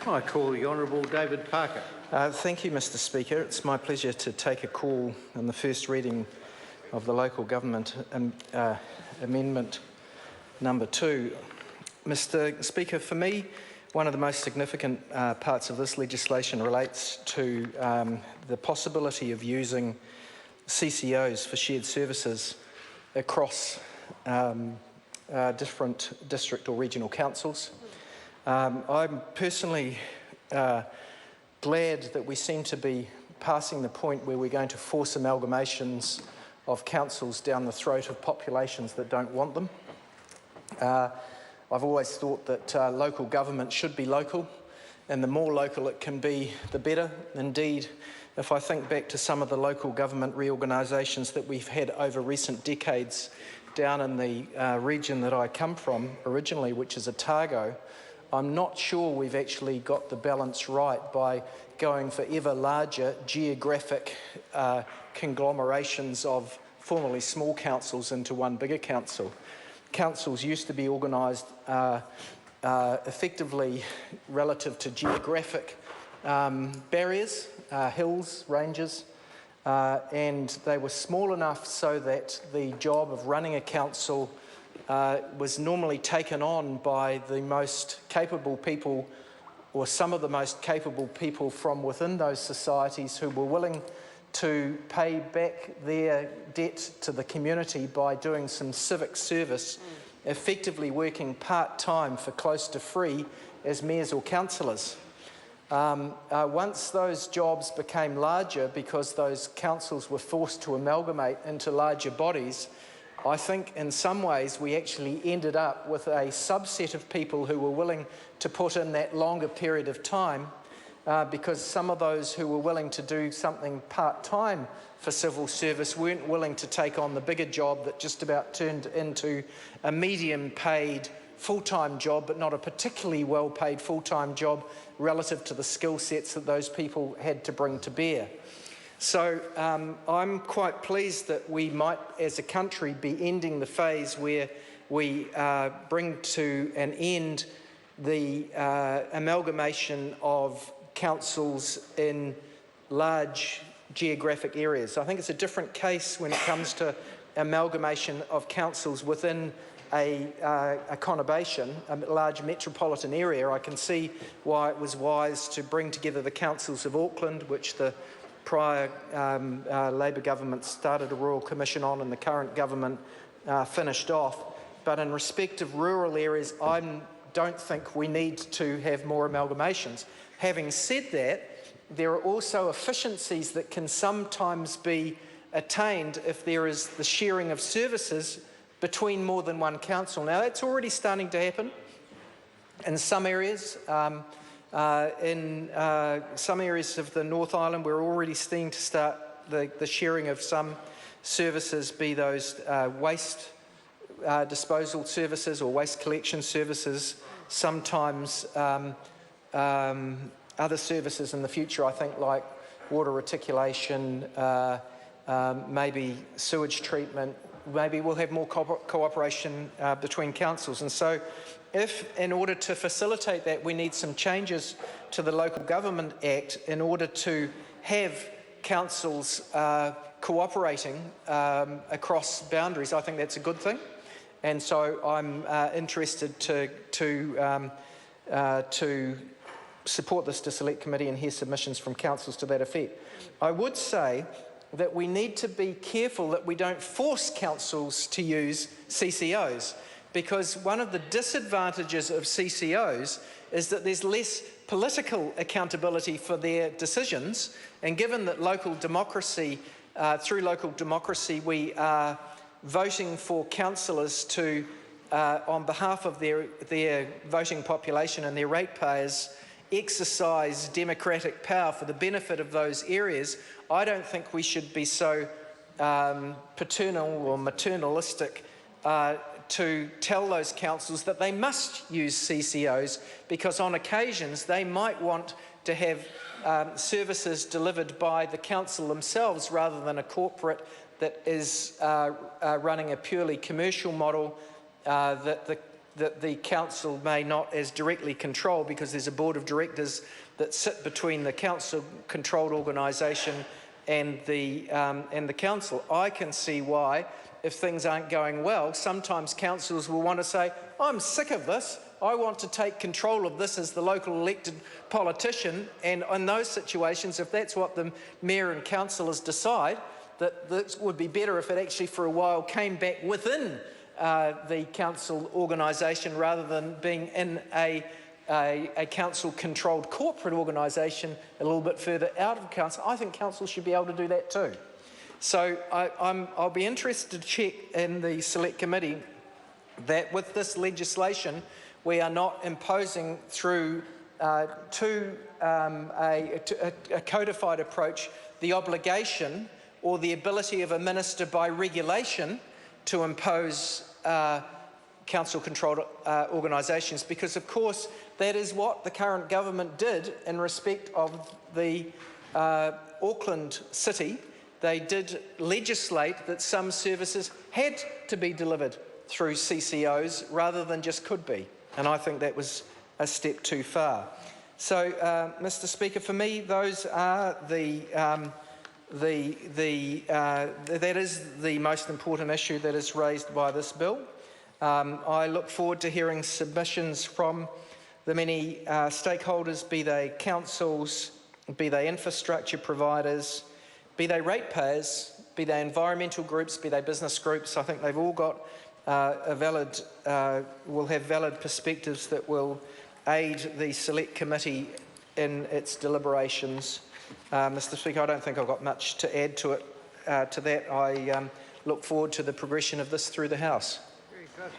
I call the Honourable David Parker. Thank you, Mr Speaker. It's my pleasure to take a call on the first reading of the Local Government Amendment number 2. Mr Speaker, for me, one of the most significant parts of this legislation relates to the possibility of using CCOs for shared services across different district or regional councils. I'm personally glad that we seem to be passing the point where we're going to force amalgamations of councils down the throat of populations that don't want them. I've always thought that local government should be local, and the more local it can be, the better. Indeed, if I think back to some of the local government reorganisations that we've had over recent decades down in the region that I come from originally, which is Otago, I'm not sure we've actually got the balance right by going for ever larger geographic conglomerations of formerly small councils into one bigger council. Councils used to be organised effectively relative to geographic barriers, hills, ranges, and they were small enough so that the job of running a council was normally taken on by the most capable people, or some of the most capable people from within those societies, who were willing to pay back their debt to the community by doing some civic service, effectively working part-time for close to free as mayors or councillors. Once those jobs became larger because those councils were forced to amalgamate into larger bodies, I think in some ways we actually ended up with a subset of people who were willing to put in that longer period of time because some of those who were willing to do something part-time for civil service weren't willing to take on the bigger job that just about turned into a medium-paid full-time job, but not a particularly well-paid full-time job relative to the skill sets that those people had to bring to bear. So I'm quite pleased that we might, as a country, be ending the phase where we bring to an end the amalgamation of councils in large geographic areas. I think it's a different case when it comes to amalgamation of councils within a conurbation, a large metropolitan area. I can see why it was wise to bring together the councils of Auckland, which the prior Labour government started a Royal Commission on and the current government finished off. But in respect of rural areas, I don't think we need to have more amalgamations. Having said that, there are also efficiencies that can sometimes be attained if there is the sharing of services between more than one council. Now, that's already starting to happen in some areas. In some areas of the North Island, we're already seeing to start the sharing of some services, be those waste disposal services or waste collection services, sometimes other services in the future, I think, like water reticulation, maybe sewage treatment. Maybe we'll have more cooperation between councils. And so if, in order to facilitate that, we need some changes to the Local Government Act in order to have councils cooperating across boundaries, I think that's a good thing. And so I'm interested to support this to Select Committee and hear submissions from councils to that effect. I would say that we need to be careful that we don't force councils to use CCOs, because one of the disadvantages of CCOs is that there's less political accountability for their decisions, and given that local democracy, through local democracy, we are voting for councillors to, on behalf of their voting population and their ratepayers, exercise democratic power for the benefit of those areas, I don't think we should be so paternal or maternalistic to tell those councils that they must use CCOs, because on occasions they might want to have services delivered by the council themselves rather than a corporate that is running a purely commercial model that that the council may not as directly control, because there's a board of directors that sit between the council-controlled organisation and the council. I can see why, if things aren't going well, sometimes councils will want to say, I'm sick of this, I want to take control of this as the local elected politician, and in those situations, if that's what the mayor and councillors decide, that this would be better if it actually for a while came back within the council organisation rather than being in a council-controlled corporate organisation a little bit further out of council. I think council should be able to do that too. So I'll be interested to check in the select committee that with this legislation we are not imposing through a codified approach the obligation or the ability of a minister by regulation to impose council-controlled organisations, because of course that is what the current government did in respect of the Auckland City. They did legislate that some services had to be delivered through CCOs rather than just could be, and I think that was a step too far. So, Mr. Speaker, for me, those are that is the most important issue that is raised by this bill. I look forward to hearing submissions from the many stakeholders, be they councils, be they infrastructure providers, be they ratepayers, be they environmental groups, be they business groups. I think they've all got will have valid perspectives that will aid the select committee in its deliberations. Mr. Speaker, I don't think I've got much to add to it. To that, I look forward to the progression of this through the House. Very good.